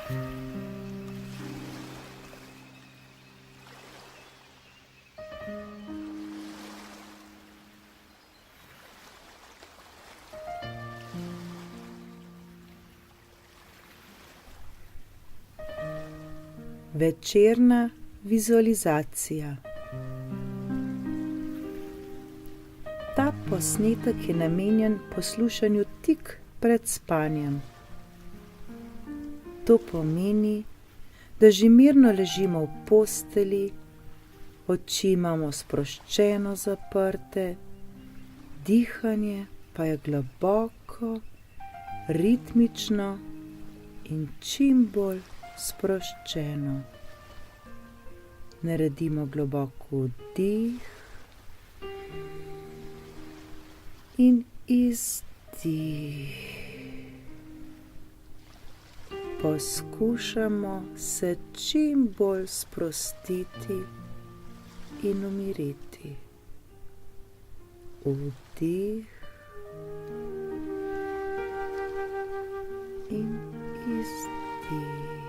Večerna vizualizacija. Ta posnetek je namenjen poslušanju tik pred spanjem. To pomeni, da že mirno ležimo v postelji, oči imamo sproščeno zaprte, dihanje pa je globoko, ritmično in čim bolj sproščeno. Naredimo globok vdih in izdih. Poskušamo se čim bolj sprostiti in umiriti. Vdih in izdih.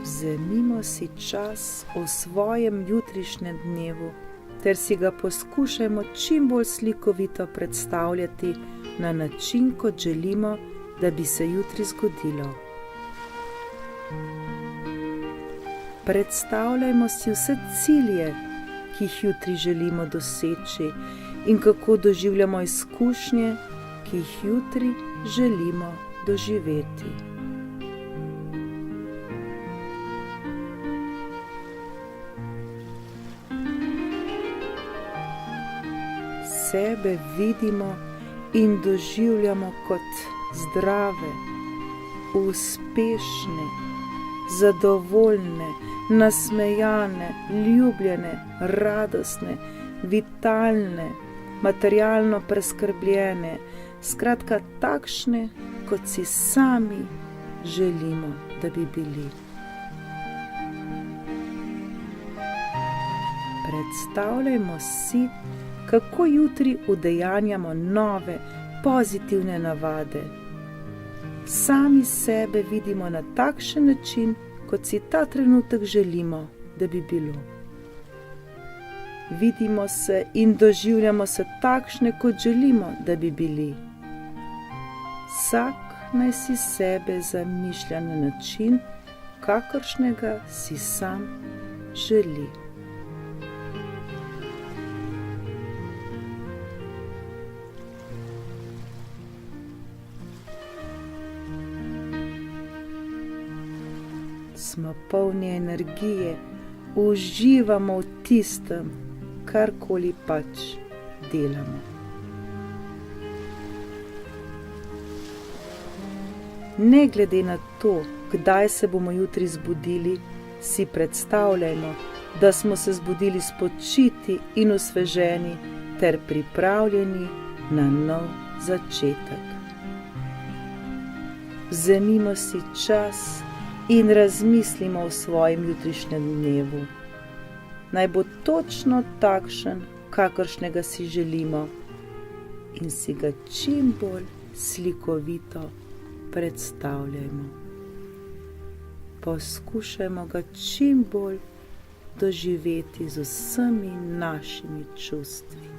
Vzemimo si čas v svojem jutrišnjem dnevu ter si ga poskušajmo čim bolj slikovito predstavljati na način, kot želimo, da bi se jutri zgodilo. Predstavljajmo si vse cilje, ki jih jutri želimo doseči in kako doživljamo izkušnje, ki jih jutri želimo doživeti. Sebe vidimo in doživljamo kot zdrave, uspešne, zadovoljne, nasmejane, ljubljene, radostne, vitalne, materialno preskrbljene, skratka takšne, kot si sami želimo, da bi bili. Predstavljajmo si, kako jutri udejanjamo nove, pozitivne navade. Sami sebe vidimo na takšen način, kot si ta trenutek želimo, da bi bilo. Vidimo se in doživljamo se takšne, kot želimo, da bi bili. Vsak naj si sebe zamišlja na način, kakršnega si sam želi. Smo polni energije, uživamo v tistem, karkoli pač delamo. Ne glede na to, kdaj se bomo jutri zbudili, si predstavljajmo, da smo se zbudili spočiti in osveženi ter pripravljeni na nov začetek. Vzemimo si čas in razmislimo o svojem jutrišnjem dnevu. Naj bo točno takšen, kakršnega si želimo, in si ga čim bolj slikovito predstavljajmo. Poskušajmo ga čim bolj doživeti z vsemi našimi čustvi.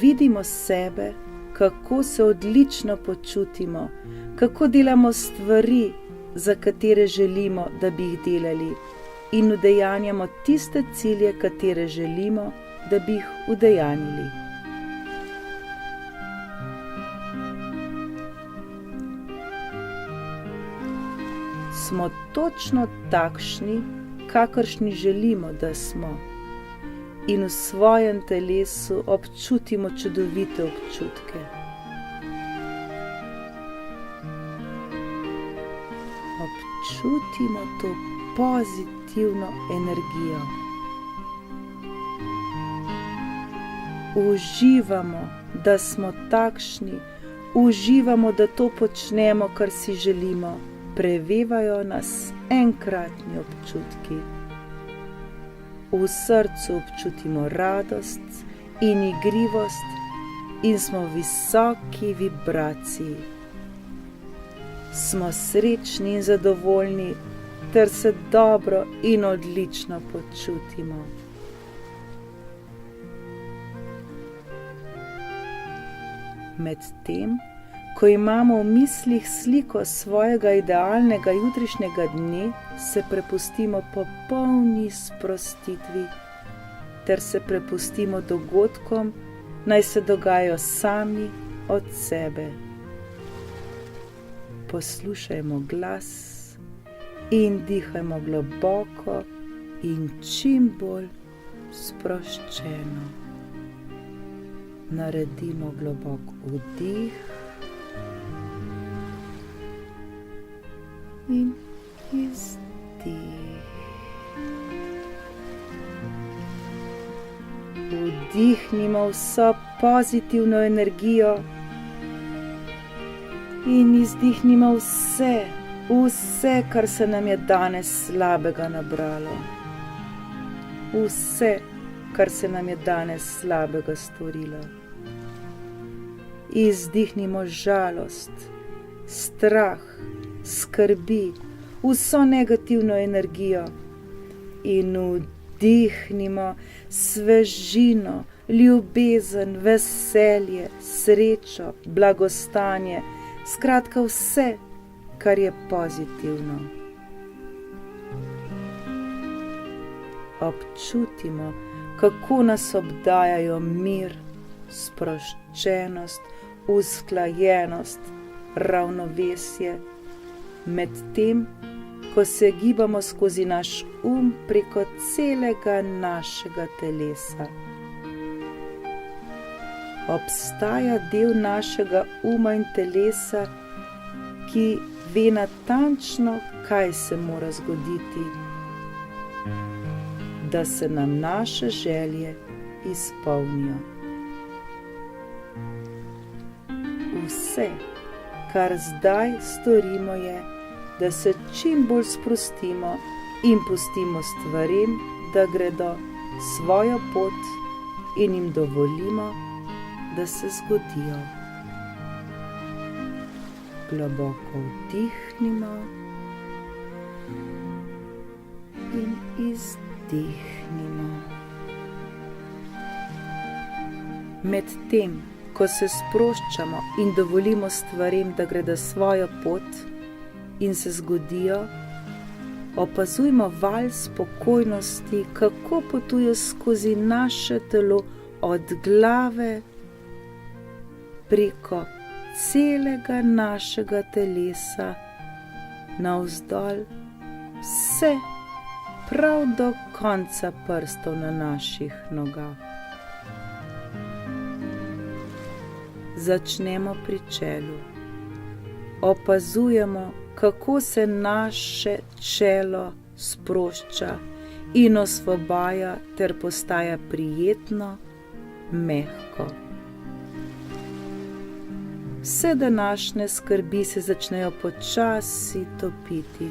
Vidimo sebe, kako se odlično počutimo, kako delamo stvari, za katere želimo, da bi jih delali, in udejanjamo tiste cilje, katere želimo, da bi jih udejanjili. Smo točno takšni, kakršni želimo, da smo. In v svojem telesu občutimo čudovite občutke. Občutimo to pozitivno energijo. Uživamo, da smo takšni, uživamo, da to počnemo, kar si želimo. Prevevajo nas enkratni občutki. V srcu občutimo radost in igrivost in smo v visoki vibraciji. Smo srečni in zadovoljni ter se dobro in odlično počutimo. Medtem, ko imamo v mislih sliko svojega idealnega jutrišnjega dne, se prepustimo popolni sprostitvi ter se prepustimo dogodkom, naj se dogajajo sami od sebe. Poslušajmo glas in dihajmo globoko in čim bolj sproščeno. Naredimo globok vdih in izdih. Vdihnimo vso pozitivno energijo in izdihnimo vse, kar se nam je danes slabega nabralo. Vse, kar se nam je danes slabega storilo. Izdihnimo žalost, strah, skrbi, vso negativno energijo in vdihnimo svežino, ljubezen, veselje, srečo, blagostanje, skratka vse, kar je pozitivno. Občutimo, kako nas obdajajo mir, sproščenost, usklajenost, ravnovesje, medtem, ko se gibamo skozi naš preko celega našega telesa. Obstaja del našega in telesa, ki ve natančno, kaj se mora zgoditi, da se nam naše želje izpolnijo. Vse, kar zdaj storimo, je, da se čim bolj sprostimo in pustimo stvarem, da gredo svojo pot in jim dovolimo, da se zgodijo. Globoko vdihnimo in izdihnimo. Medtem, ko se sproščamo in dovolimo stvarem, da gredo svojo pot in se zgodijo, opazujmo val spokojnosti, kako potuje skozi naše telo od glave preko celega našega telesa navzdol, vse prav do konca prstov na naših nogah. Začnemo pri čelu. Opazujemo, kako se naše čelo sprošča in osvobaja ter postaja prijetno, mehko. Vse današnje skrbi se začnejo počasi topiti.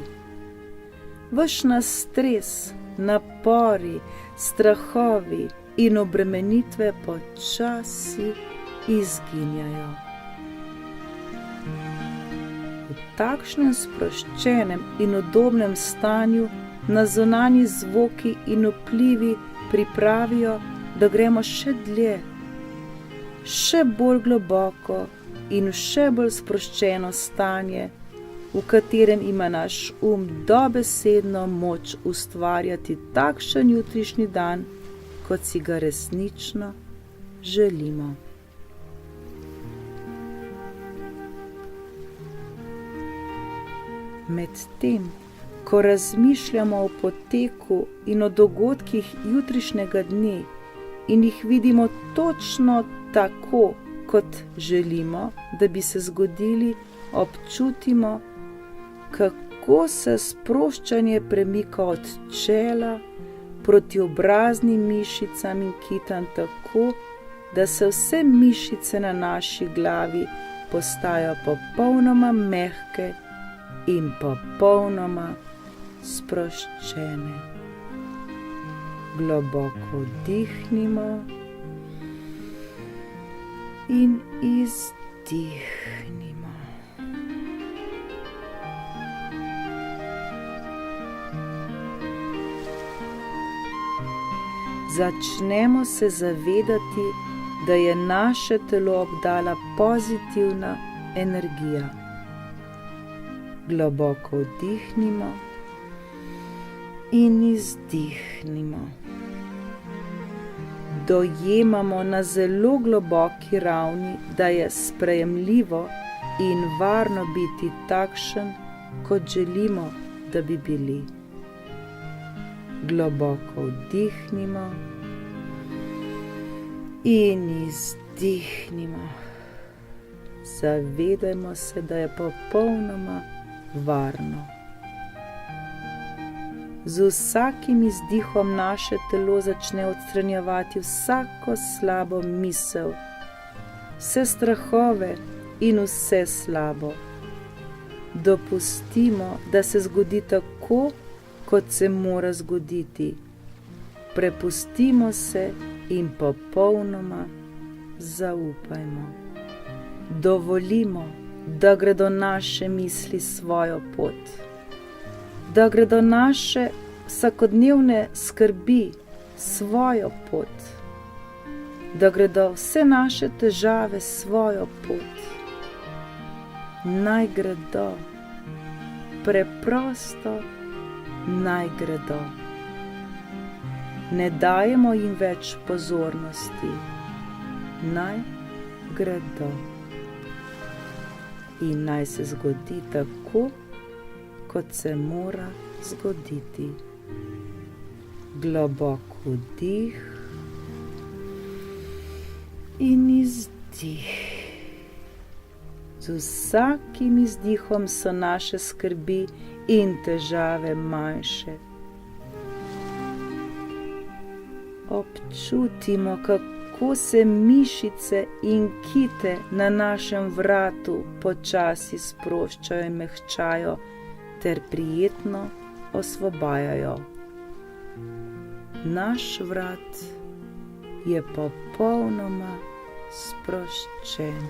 Ves naš stres, napori, strahovi in obremenitve počasi izginjajo. V takšnem sproščenem in udobnem stanju nas zunanji zvoki in vplivi pripravijo, da gremo še dlje, še bolj globoko in v še bolj sproščeno stanje, v katerem ima naš dobesedno moč ustvarjati takšen jutrišnji dan, kot si ga resnično želimo. Medtem, ko razmišljamo o poteku in o dogodkih jutrišnjega dne in jih vidimo točno tako, kot želimo, da bi se zgodili, občutimo, kako se sproščanje premika od čela proti obraznim mišicam in kitam tako, da se vse mišice na naši glavi postajajo popolnoma mehke in popolnoma sproščene. Globoko vdihnimo in izdihnimo. Začnemo se zavedati, da je naše telo obdala pozitivna energija. Globoko vdihnimo in izdihnimo. Dojemamo na zelo globoki ravni, da je sprejemljivo in varno biti takšen, kot želimo, da bi bili. Globoko vdihnimo in izdihnimo. Zavedajmo se, da je popolnoma varno. Z vsakim izdihom naše telo začne odstranjevati vsako slabo misel, vse strahove in vse slabo. Dopustimo, da se zgodi tako, kot se mora zgoditi. Prepustimo se in popolnoma zaupajmo. Dovolimo, da gredo naše misli svojo pot, da gredo naše vsakodnevne skrbi svojo pot, da gredo vse naše težave svojo pot. Naj gredo, preprosto naj gredo. Ne dajemo jim več pozornosti, naj gredo. In naj se zgodi tako, kot se mora zgoditi. Globok vdih in izdih. Z vsakim izdihom so naše skrbi in težave manjše. Občutimo, kako se mišice in kite na našem vratu počasi sproščajo in mehčajo ter prijetno osvobajajo. Naš vrat je popolnoma sproščen.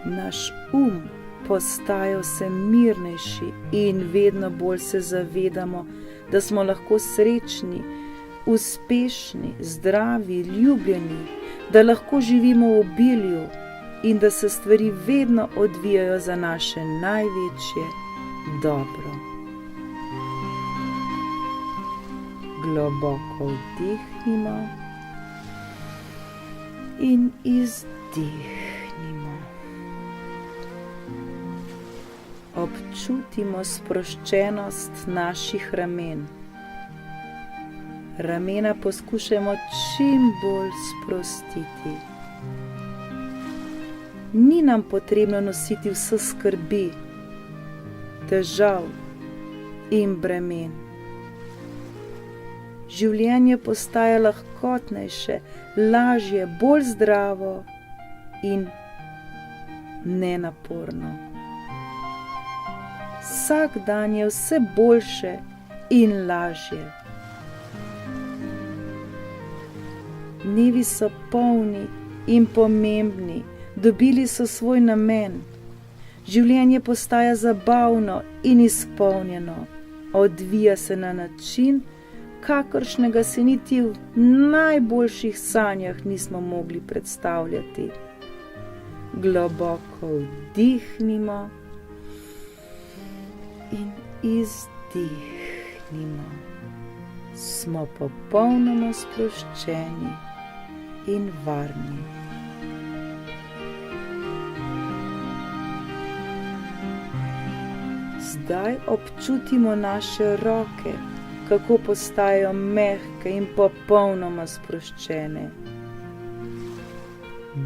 Naš postaja vse mirnejši in vedno bolj se zavedamo, da smo lahko srečni, uspešni, zdravi, ljubljeni, da lahko živimo v obilju in da se stvari vedno odvijajo za naše največje dobro. Globoko vdihnimo in izdihnimo. Občutimo sproščenost naših ramen. Ramena poskušajmo čim bolj sprostiti. Ni nam potrebno nositi vse skrbi, težav in bremen. Življenje postaja lahkotnejše, lažje, bolj zdravo in nenaporno. Vsak dan je vse boljše in lažje. Dnevi so polni in pomembni, dobili so svoj namen. Življenje postaja zabavno in izpolnjeno, odvija se na način, kakršnega si niti v najboljših sanjah nismo mogli predstavljati. Globoko vdihnimo in izdihnimo. Smo popolnoma sproščeni in varni. Zdaj občutimo naše roke, kako postajajo mehke in popolnoma sproščene.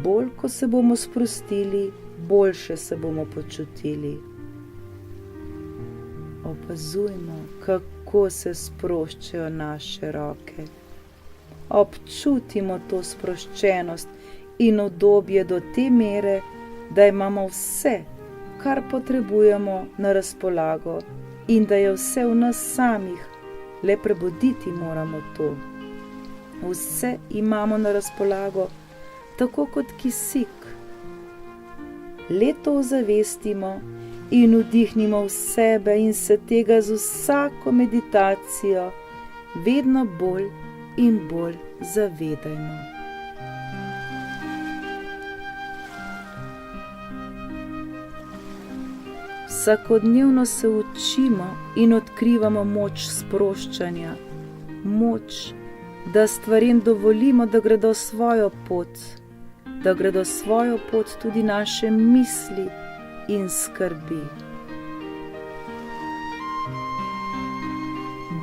Bolj, ko se bomo sprostili, boljše se bomo počutili. Opazujmo, kako se sproščajo naše roke. Občutimo to sproščenost in udobje do te mere, da imamo vse, kar potrebujemo, na razpolago in da je vse v nas samih, le prebuditi moramo to. Vse imamo na razpolago, tako kot kisik. Le to ozavestimo in vdihnimo v sebe in se tega z vsako meditacijo vedno bolj in bolj zavedajmo. Vsakodnevno se učimo in odkrivamo moč sproščanja, moč, da stvarem dovolimo, da gredo svojo pot, da gredo svojo pot tudi naše misli in skrbi.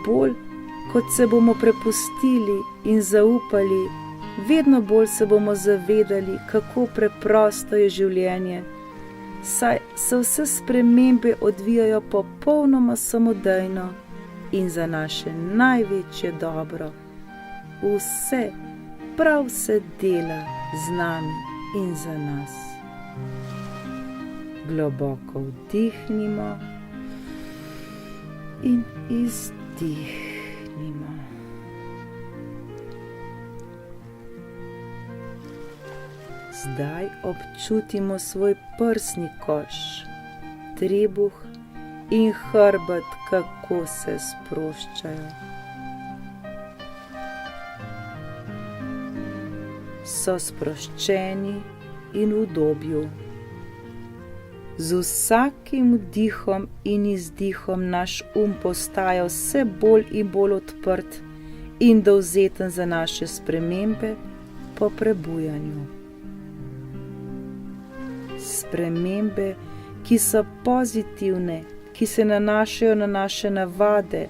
Bolj, kot se bomo prepustili in zaupali, vedno bolj se bomo zavedali, kako preprosto je življenje, saj se vse spremembe odvijajo popolnoma samodejno in za naše največje dobro. Vse, prav vse dela z nami in za nas. Globoko vdihnimo in izdihnimo. Zdaj občutimo svoj prsni koš, trebuh in hrbet, kako se sproščajo. So sproščeni in v udobju. Z vsakim vdihom in izdihom naš postaja vse bolj in bolj odprt in dovzeten za naše spremembe po prebujanju. Spremembe, ki so pozitivne, ki se nanašajo na naše navade,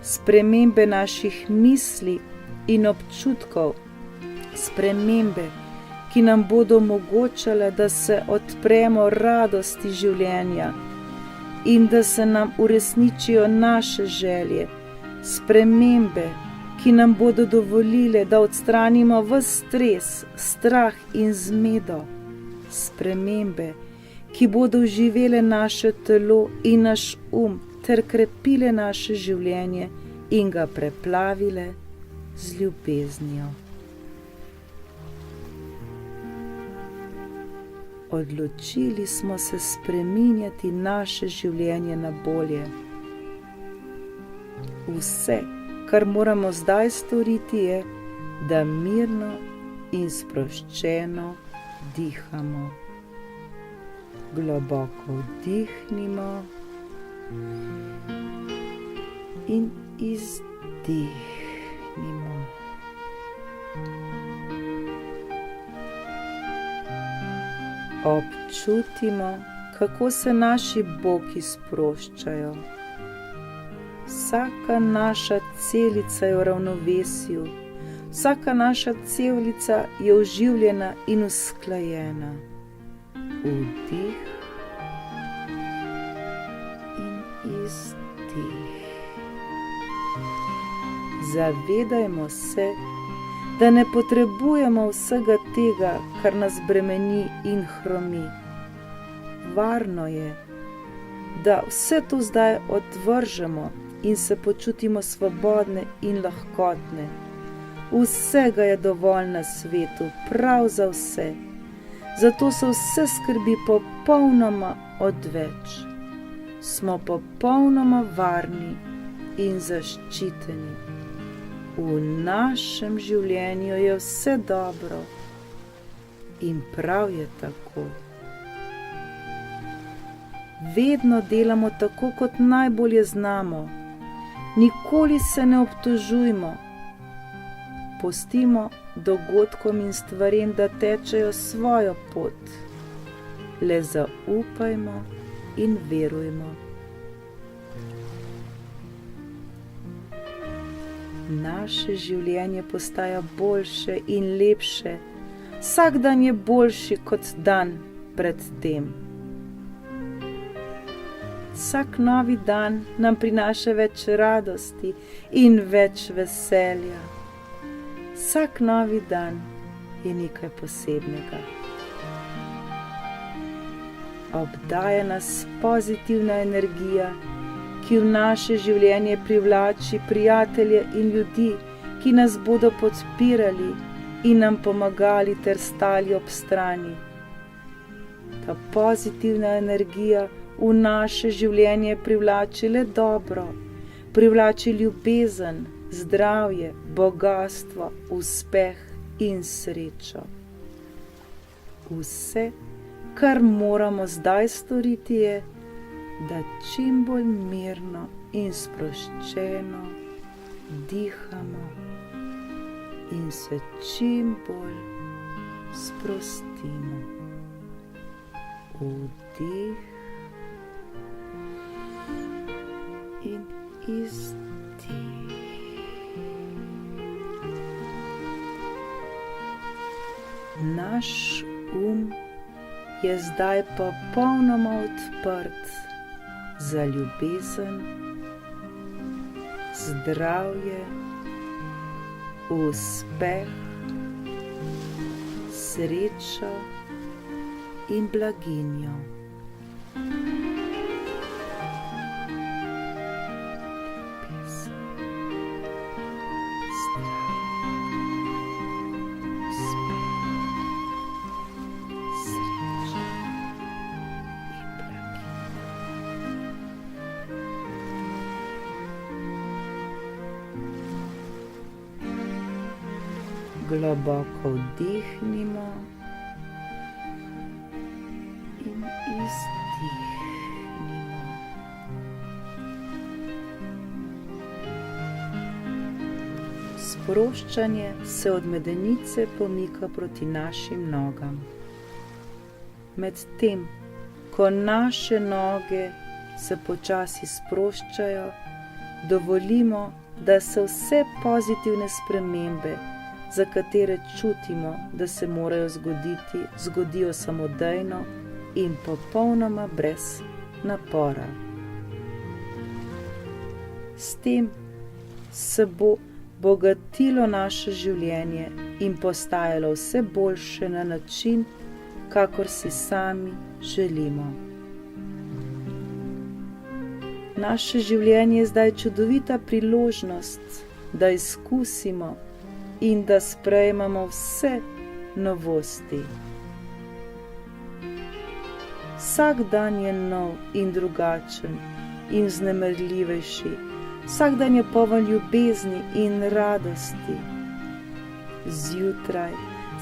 spremembe naših misli in občutkov, spremembe, ki nam bodo omogočale, da se odpremo radosti življenja in da se nam uresničijo naše želje, spremembe, ki nam bodo dovolile, da odstranimo ves stres, strah in zmedo, spremembe, ki bodo oživele naše telo in naš ter krepile naše življenje in ga preplavile z ljubeznijo. Odločili smo se spreminjati naše življenje na bolje. Vse, kar moramo zdaj storiti, je, da mirno in sproščeno dihamo. Globoko vdihnimo in izdihnimo. Občutimo, kako se naši boki sproščajo. Vsaka naša celica je v ravnovesju, vsaka naša celica je oživljena in usklajena. Vdih in izdih. Zavedajmo se, da ne potrebujemo vsega tega, kar nas bremeni in hromi. Varno je, da vse to zdaj odvržemo in se počutimo svobodne in lahkotne. Vsega je dovolj na svetu, prav za vse. Zato so vse skrbi popolnoma odveč. Smo popolnoma varni in zaščiteni. V našem življenju je vse dobro in prav je tako. Vedno delamo tako, kot najbolje znamo. Nikoli se ne obtožujmo. Pustimo dogodkom in stvarem, da tečejo svojo pot. Le zaupajmo in verujmo. Naše življenje postaja boljše in lepše. Vsak dan je boljši kot dan pred tem. vsak novi dan nam prinaša več radosti in več veselja. Vsak novi dan je nekaj posebnega. Obdaja nas pozitivna energija, ki v naše življenje privlači prijatelje in ljudi, ki nas bodo podpirali in nam pomagali ter stali ob strani. Ta pozitivna energija v naše življenje privlači le dobro, privlači ljubezen, zdravje, bogastvo, uspeh in srečo. Vse, kar moramo zdaj storiti, je, da čim bolj mirno in sproščeno dihamo in se čim bolj sprostimo. Vdih in izdih. Naš je zdaj popolnoma odprt za ljubezen, zdravje, uspeh, srečo in blaginjo. Globoko vdihnimo in izdihnimo. Sproščanje se od medenice pomika proti našim nogam. Medtem, ko naše noge se počasi sproščajo, dovolimo, da se vse pozitivne spremembe, za katere čutimo, da se morajo zgoditi, zgodijo samodejno in popolnoma brez napora. S tem se bo bogatilo naše življenje in postajalo vse boljše na način, kakor si sami želimo. Naše življenje je zdaj čudovita priložnost, da izkusimo in da sprejmemo vse novosti. Vsak dan je nov in drugačen in vznemirljivejši. Vsak dan je poln ljubezni in radosti. Zjutraj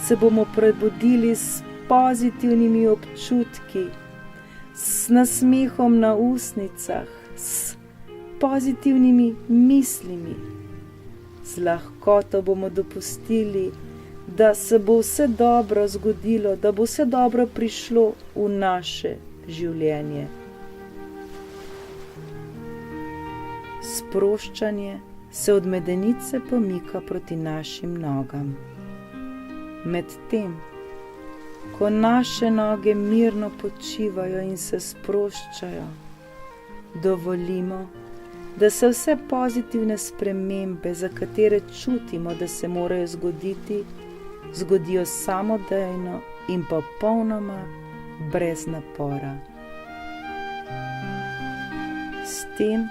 se bomo prebudili s pozitivnimi občutki, s nasmehom na ustnicah, s pozitivnimi mislimi. Z lahkoto bomo dopustili, da se bo vse dobro zgodilo, da bo vse dobro prišlo v naše življenje. Sproščanje se od medenice pomika proti našim nogam. Medtem, ko naše noge mirno počivajo in se sproščajo, dovolimo, da se vse pozitivne spremembe, za katere čutimo, da se morajo zgoditi, zgodijo samodejno in popolnoma brez napora. S tem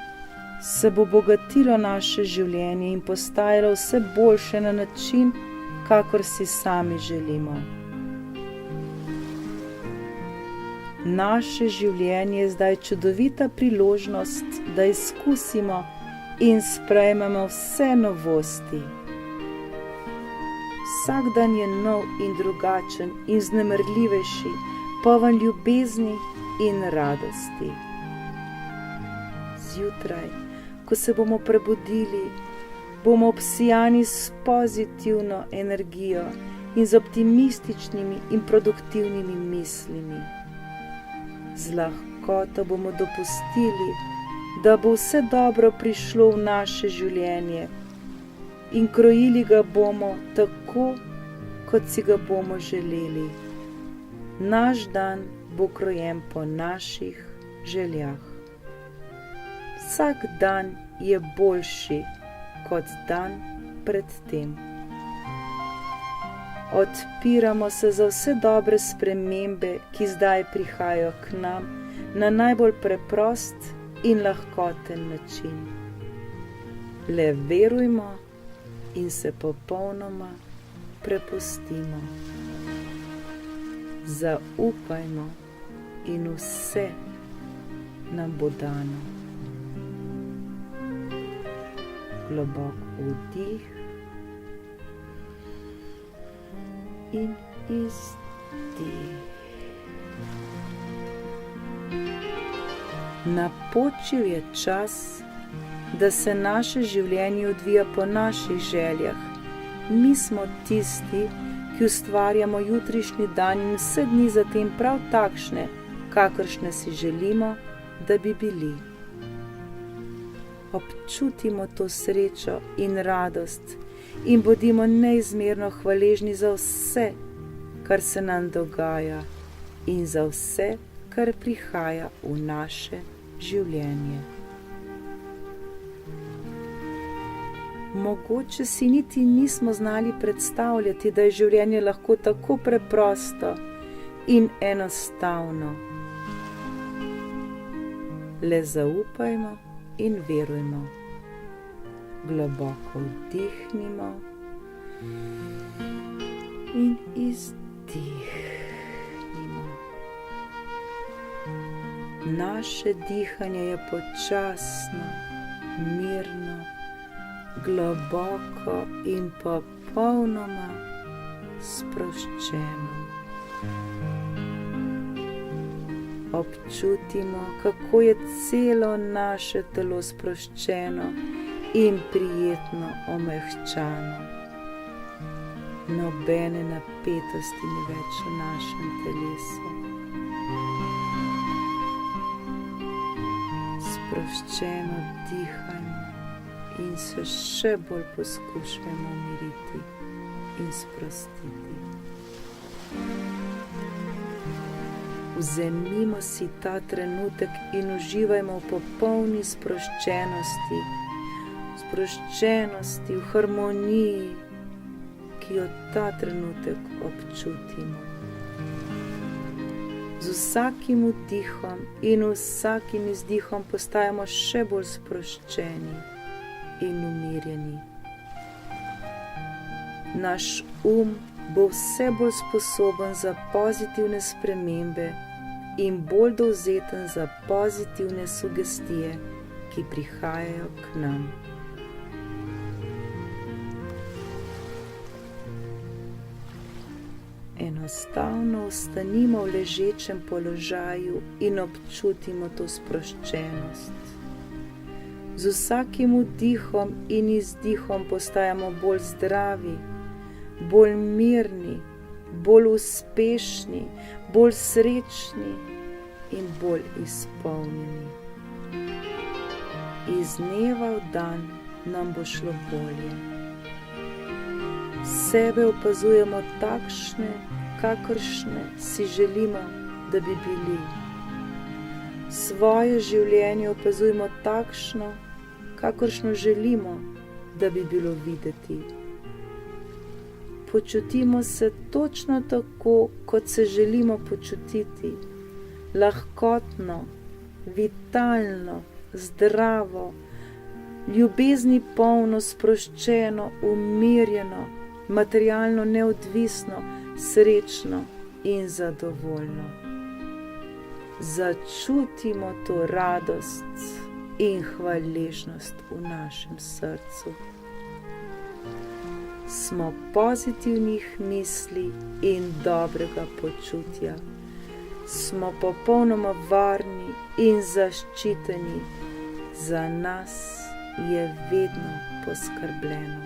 se bo bogatilo naše življenje in postajalo vse boljše na način, kakor si sami želimo. Naše življenje je zdaj čudovita priložnost, da izkusimo in sprejmemo vse novosti. Vsak dan je nov in drugačen in vznemirljivejši, poln ljubezni in radosti. Zjutraj, ko se bomo prebudili, bomo obsijani s pozitivno energijo in z optimističnimi in produktivnimi mislimi. Z lahkoto bomo dopustili, da bo vse dobro prišlo v naše življenje in krojili ga bomo tako, kot si ga bomo želeli. Naš dan bo krojen po naših željah. vsak dan je boljši kot dan pred tem. Odpiramo se za vse dobre spremembe, ki zdaj prihajajo k nam na najbolj preprost in lahkoten način. Le verujmo in se popolnoma prepustimo. Zaupajmo in vse nam bo dano. Globok vdih in izdih. Napočil je čas, da se naše življenje odvija po naših željah. Mi smo tisti, ki ustvarjamo jutrišnji dan in vse dni zatem prav takšne, kakršne si želimo, da bi bili. Občutimo to srečo in radost in bodimo neizmerno hvaležni za vse, kar se nam dogaja in za vse, kar prihaja v naše življenje. Mogoče si niti nismo znali predstavljati, da je življenje lahko tako preprosto in enostavno. Le zaupajmo in verujmo. Globoko vdihnimo in izdihnimo. Naše dihanje je počasno, mirno, globoko in popolnoma sproščeno. Občutimo, kako je celo naše telo sproščeno in prijetno omehčano. Nobene napetosti ni več v našem telesu. Sproščeno dihajmo in se še bolj poskušajmo umiriti in sprostiti. Vzemimo si ta trenutek in uživajmo v popolni sproščenosti, v harmoniji, ki jo ta trenutek občutimo. Z vsakim vdihom in vsakim izdihom postajamo še bolj sproščeni in umirjeni. Naš bo vse bolj sposoben za pozitivne spremembe in bolj dovzeten za pozitivne sugestije, ki prihajajo k nam. Enostavno ostanimo v ležečem položaju in občutimo to sproščenost. Z vsakim vdihom in izdihom postajamo bolj zdravi, bolj mirni, bolj uspešni, bolj srečni in bolj izpolnjeni. Iz dneva v dan nam bo šlo bolje. Sebe opazujemo takšne, kakršne si želimo, da bi bili. Svoje življenje opazujemo takšno, kakršno želimo, da bi bilo videti. Počutimo se točno tako, kot se želimo počutiti. Lahkotno, vitalno, zdravo, ljubezni polno, sproščeno, umirjeno, materialno neodvisno, srečno in zadovoljno. Začutimo to radost in hvaležnost v našem srcu. Smo pozitivnih misli in dobrega počutja. Smo popolnoma varni in zaščiteni. Za nas je vedno poskrbljeno.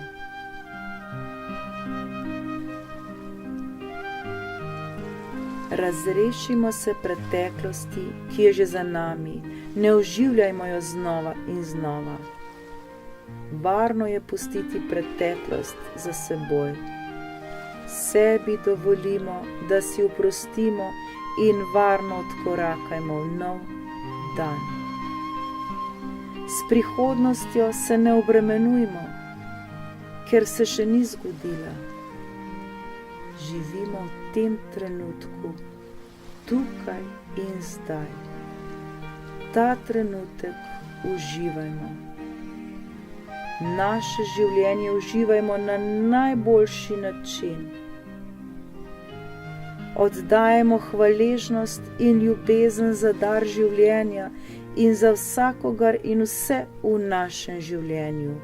Razrešimo se preteklosti, ki je že za nami. Ne oživljajmo jo znova in znova. Varno je pustiti preteklost za seboj. Sebi dovolimo, da si oprostimo in varno odkorakajmo v nov dan. S prihodnostjo se ne obremenujmo, ker se še ni zgodila. Živimo v tem trenutku, tukaj in zdaj. Ta trenutek uživajmo. Naše življenje uživajmo na najboljši način. Oddajmo hvaležnost in ljubezen za dar življenja in za vsakogar in vse v našem življenju.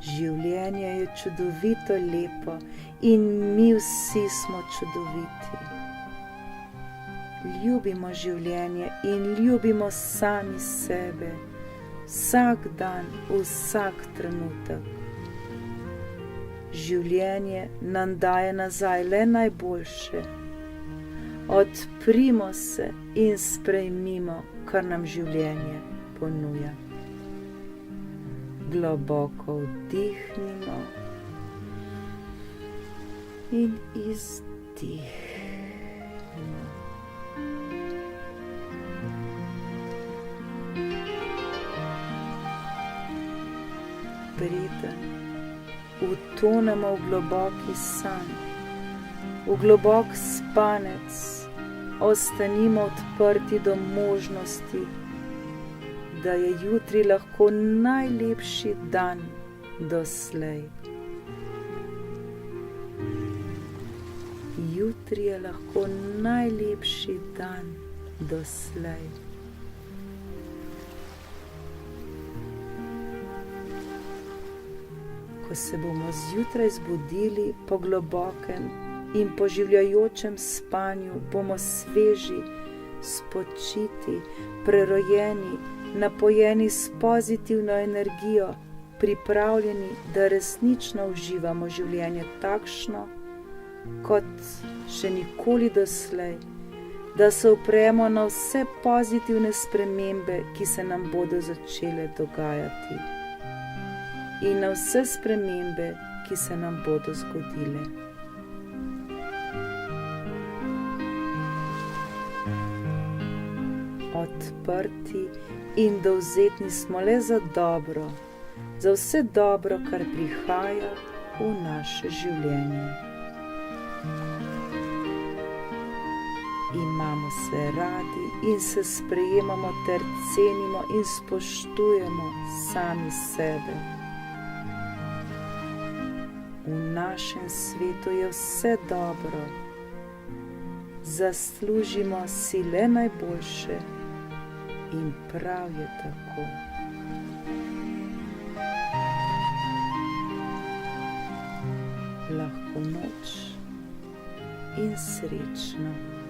Življenje je čudovito lepo in mi vsi smo čudoviti. Ljubimo življenje in ljubimo sami sebe, vsak dan, vsak trenutek. Življenje nam daje nazaj le najboljše. Odprimo se in sprejmimo, kar nam življenje ponuja. Globoko vdihnimo in izdihnimo. Preden utonemo v globoki san, v globok spanec, ostanimo odprti do možnosti, da je jutri lahko najlepši dan doslej. Jutri je lahko najlepši dan doslej. Ko se bomo zjutraj zbudili po globokem in poživljajočem spanju, bomo sveži, spočiti, prerojeni, napojeni s pozitivno energijo, pripravljeni, da resnično uživamo življenje takšno, kot še nikoli doslej, da se upremo na vse pozitivne spremembe, ki se nam bodo začele dogajati, in na vse spremembe, ki se nam bodo zgodile. Odprti in dovzetni smo le za dobro, za vse dobro, kar prihaja v naše življenje. Imamo se radi in se sprejemamo ter cenimo in spoštujemo sami sebe. V našem svetu je vse dobro. Zaslužimo si le najboljše. In prav je tako. Lahko noč in srečno.